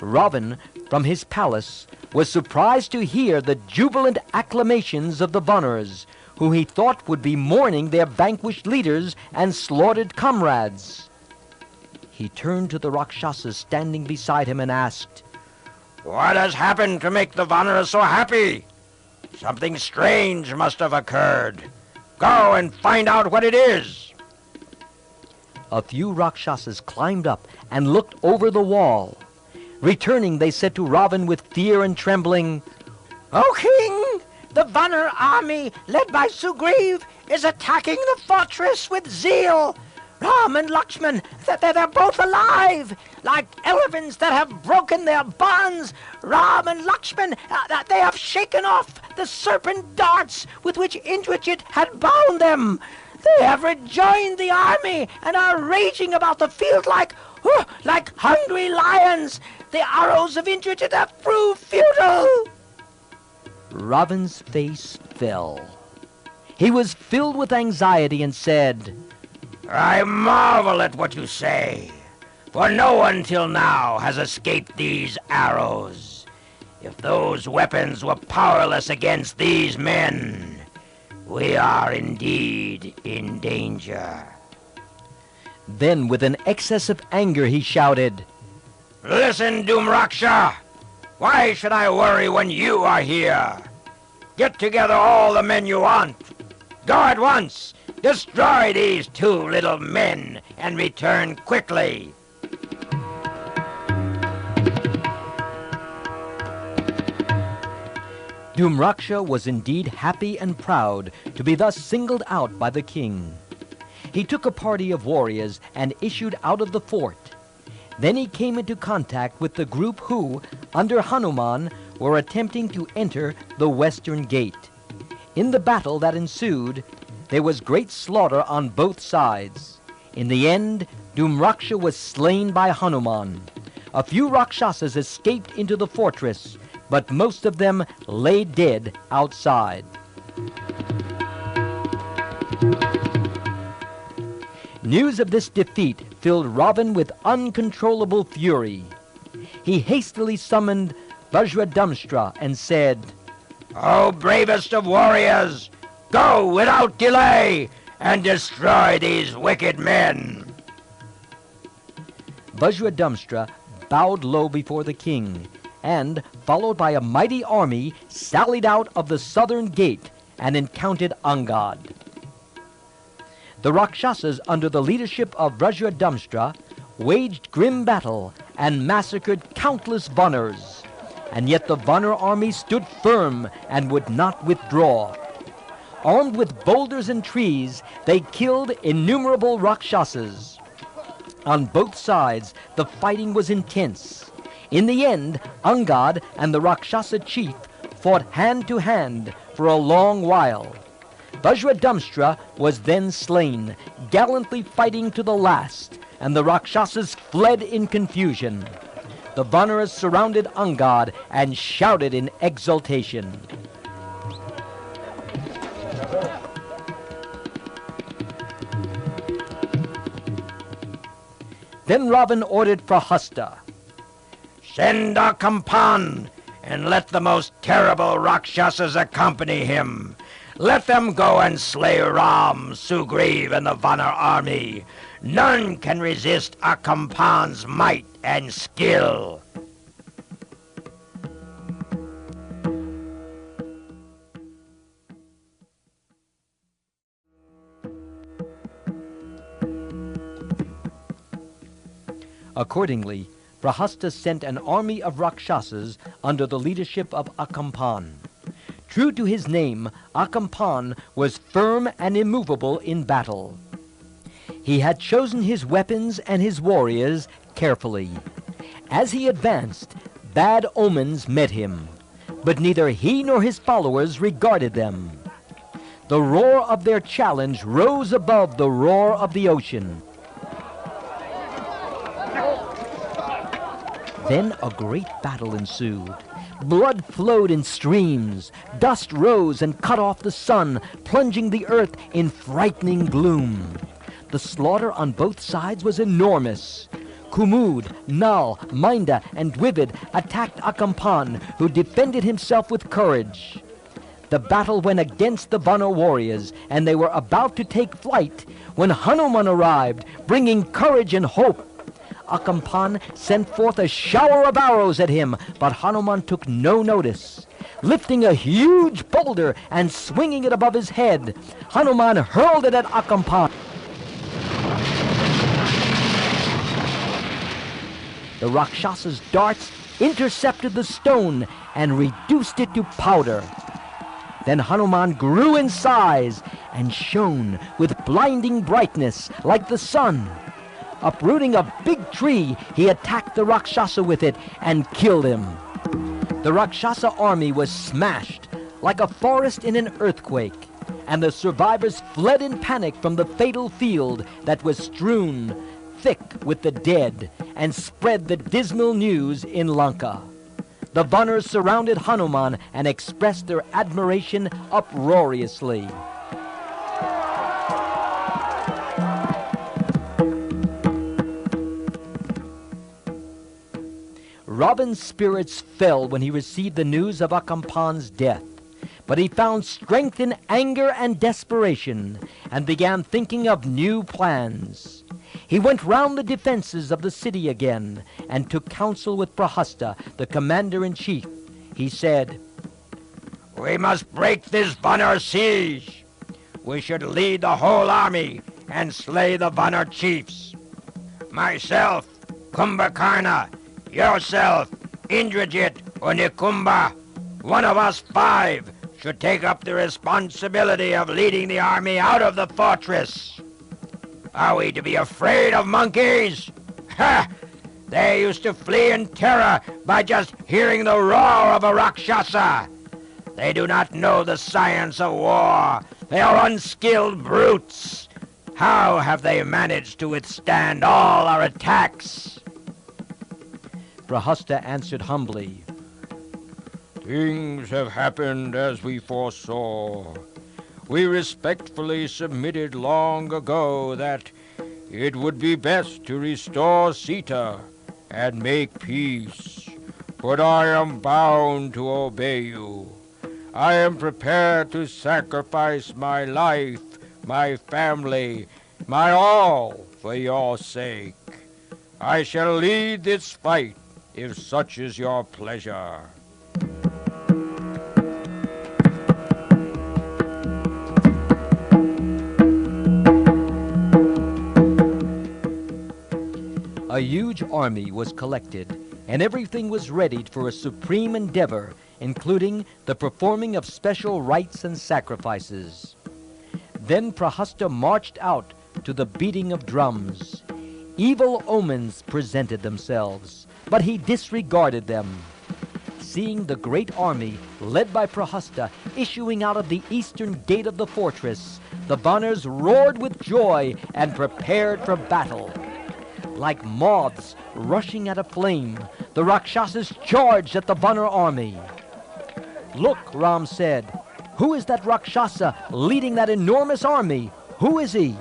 Ravana, from his palace, was surprised to hear the jubilant acclamations of the Vanars, who he thought would be mourning their vanquished leaders and slaughtered comrades. He turned to the Rakshasas standing beside him and asked, "What has happened to make the Vanars so happy? Something strange must have occurred. Go and find out what it is." A few Rakshasas climbed up and looked over the wall. Returning, they said to Ravana with fear and trembling, "O King, the Vanar army, led by Sugriv, is attacking the fortress with zeal. Ram and Lakshman, they're both alive, like elephants that have broken their bonds. Ram and Lakshman, they have shaken off the serpent darts with which Indrajit had bound them. They have rejoined the army and are raging about the field like hungry lions. The arrows of Indrajit have proved futile." Ravana's face fell. He was filled with anxiety and said, "I marvel at what you say, for no one till now has escaped these arrows. If those weapons were powerless against these men, we are indeed in danger." Then, with an excess of anger, he shouted, "Listen, Dumraksha! Why should I worry when you are here? Get together all the men you want. Go at once! Destroy these two little men and return quickly." Dumraksha was indeed happy and proud to be thus singled out by the king. He took a party of warriors and issued out of the fort. Then he came into contact with the group who, under Hanuman, were attempting to enter the western gate. In the battle that ensued, there was great slaughter on both sides. In the end, Dumraksha was slain by Hanuman. A few Rakshasas escaped into the fortress, but most of them lay dead outside. News of this defeat filled Ravana with uncontrollable fury. He hastily summoned Vajradamstra and said, "O bravest of warriors, go without delay and destroy these wicked men." Vajradamstra bowed low before the king, and, followed by a mighty army, sallied out of the southern gate and encountered Angad. The Rakshasas, under the leadership of Vajradamstra, waged grim battle and massacred countless Vanars. And yet the Vanar army stood firm and would not withdraw. Armed with boulders and trees, they killed innumerable Rakshasas. On both sides, the fighting was intense. In the end, Angad and the Rakshasa chief fought hand to hand for a long while. Vajradamstra was then slain, gallantly fighting to the last, and the Rakshasas fled in confusion. The Vanars surrounded Angad and shouted in exultation. Then Ravana ordered Prahasta, "Send Akampan, and let the most terrible Rakshasas accompany him. Let them go and slay Ram, Sugriv, and the Vanar army. None can resist Akampan's might and skill." Accordingly, Prahasta sent an army of Rakshasas under the leadership of Akampan. True to his name, Akampan was firm and immovable in battle. He had chosen his weapons and his warriors carefully. As he advanced, bad omens met him, but neither he nor his followers regarded them. The roar of their challenge rose above the roar of the ocean. Then a great battle ensued. Blood flowed in streams. Dust rose and cut off the sun, plunging the earth in frightening gloom. The slaughter on both sides was enormous. Kumud, Nal, Minda, and Dwivid attacked Akampan, who defended himself with courage. The battle went against the Vana warriors, and they were about to take flight when Hanuman arrived, bringing courage and hope. Akampan sent forth a shower of arrows at him, but Hanuman took no notice. Lifting a huge boulder and swinging it above his head, Hanuman hurled it at Akampan. The Rakshasa's darts intercepted the stone and reduced it to powder. Then Hanuman grew in size and shone with blinding brightness like the sun. Uprooting a big tree, he attacked the Rakshasa with it and killed him. The Rakshasa army was smashed like a forest in an earthquake, and the survivors fled in panic from the fatal field that was strewn thick with the dead and spread the dismal news in Lanka. The Vanars surrounded Hanuman and expressed their admiration uproariously. Ravan's spirits fell when he received the news of Akampan's death, but he found strength in anger and desperation and began thinking of new plans. He went round the defenses of the city again and took counsel with Prahasta, the commander-in-chief. He said, "We must break this Vanar siege. We should lead the whole army and slay the Vanar chiefs. Myself, Kumbhakarna, yourself, Indrajit or Nikumba, one of us 5 should take up the responsibility of leading the army out of the fortress. Are we to be afraid of monkeys? Ha! They used to flee in terror by just hearing the roar of a Rakshasa. They do not know the science of war. They are unskilled brutes. How have they managed to withstand all our attacks?" Prahasta answered humbly, "Things have happened as we foresaw. We respectfully submitted long ago that it would be best to restore Sita and make peace. But I am bound to obey you. I am prepared to sacrifice my life, my family, my all for your sake. I shall lead this fight if such is your pleasure." A huge army was collected, and everything was ready for a supreme endeavor, including the performing of special rites and sacrifices. Then Prahasta marched out to the beating of drums. Evil omens presented themselves, but he disregarded them. Seeing the great army, led by Prahasta, issuing out of the eastern gate of the fortress, the Vanars roared with joy and prepared for battle. Like moths rushing at a flame, the Rakshasas charged at the Vanar army. "Look," Ram said, "who is that Rakshasa leading that enormous army? Who is he?"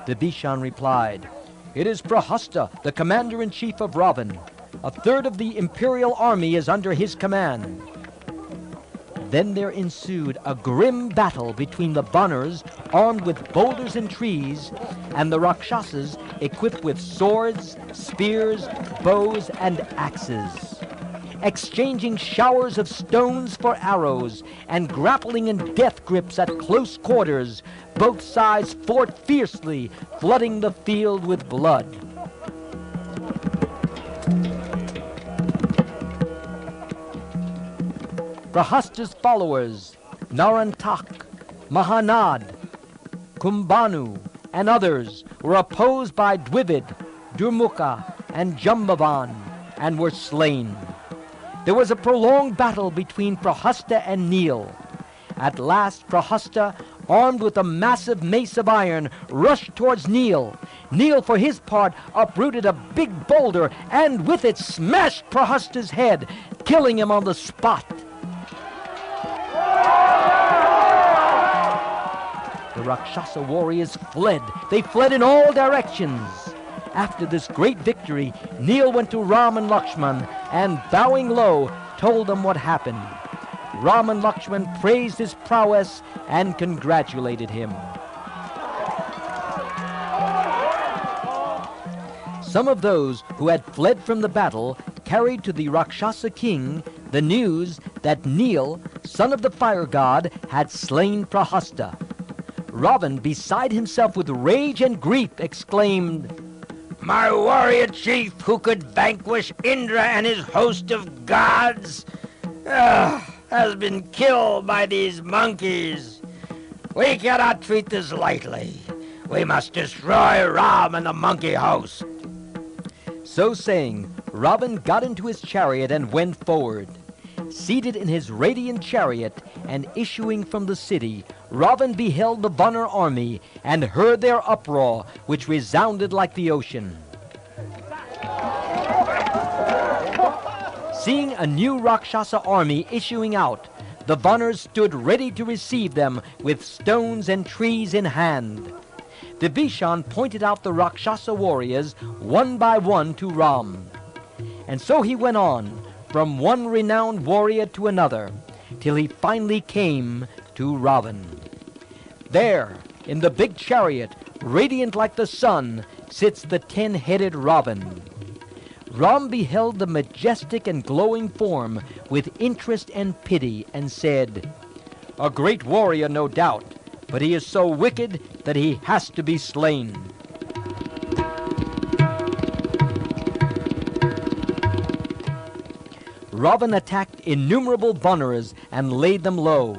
Vibhishan replied, "It is Prahasta, the commander-in-chief of Ravan. 1/3 of the imperial army is under his command." Then there ensued a grim battle between the Vanars, armed with boulders and trees, and the Rakshasas, equipped with swords, spears, bows, and axes. Exchanging showers of stones for arrows, and grappling in death grips at close quarters, both sides fought fiercely, flooding the field with blood. Prahasta's followers, Narantak, Mahanad, Kumbhanu, and others were opposed by Dwivid, Dumraksha, and Jambavan, and were slain. There was a prolonged battle between Prahasta and Nil. At last Prahasta, armed with a massive mace of iron, rushed towards Nil. Nil, for his part, uprooted a big boulder and with it smashed Prahasta's head, killing him on the spot. The Rakshasa warriors fled. They fled in all directions. After this great victory, Neel went to Ram and Lakshman and, bowing low, told them what happened. Ram and Lakshman praised his prowess and congratulated him. Some of those who had fled from the battle carried to the Rakshasa king the news that Neel, son of the fire god, had slain Prahasta. Ravana, beside himself with rage and grief, exclaimed, My warrior chief, who could vanquish Indra and his host of gods, has been killed by these monkeys. We cannot treat this lightly. We must destroy Ram and the monkey host. So saying, Ravana got into his chariot and went forward. Seated in his radiant chariot and issuing from the city, Ravana beheld the Vanar army and heard their uproar, which resounded like the ocean. Seeing a new Rakshasa army issuing out, the Vanars stood ready to receive them with stones and trees in hand. Vibhishan pointed out the Rakshasa warriors one by one to Ram. And so he went on, from one renowned warrior to another, till he finally came to Ravana. There, in the big chariot, radiant like the sun, sits the 10-headed Ravana. Ram beheld the majestic and glowing form with interest and pity, and said, A great warrior, no doubt, but he is so wicked that he has to be slain. Ravana attacked innumerable Vanaras and laid them low.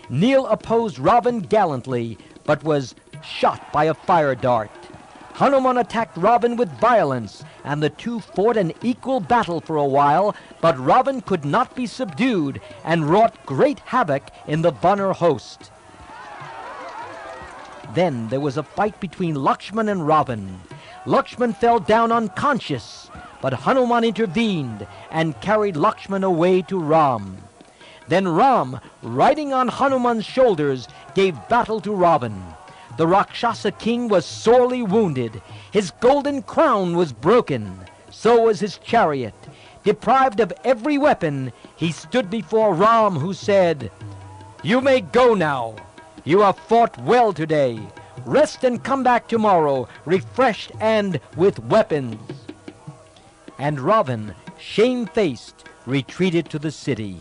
Neel opposed Ravana gallantly, but was shot by a fire dart. Hanuman attacked Ravana with violence, and the two fought an equal battle for a while, but Ravana could not be subdued and wrought great havoc in the Vanar host. Then there was a fight between Lakshman and Ravana. Lakshman fell down unconscious, but Hanuman intervened and carried Lakshman away to Ram. Then Ram, riding on Hanuman's shoulders, gave battle to Ravana. The Rakshasa king was sorely wounded. His golden crown was broken. So was his chariot. Deprived of every weapon, he stood before Ram, who said, You may go now. You have fought well today. Rest and come back tomorrow, refreshed and with weapons. And Ravana, shamefaced, retreated to the city.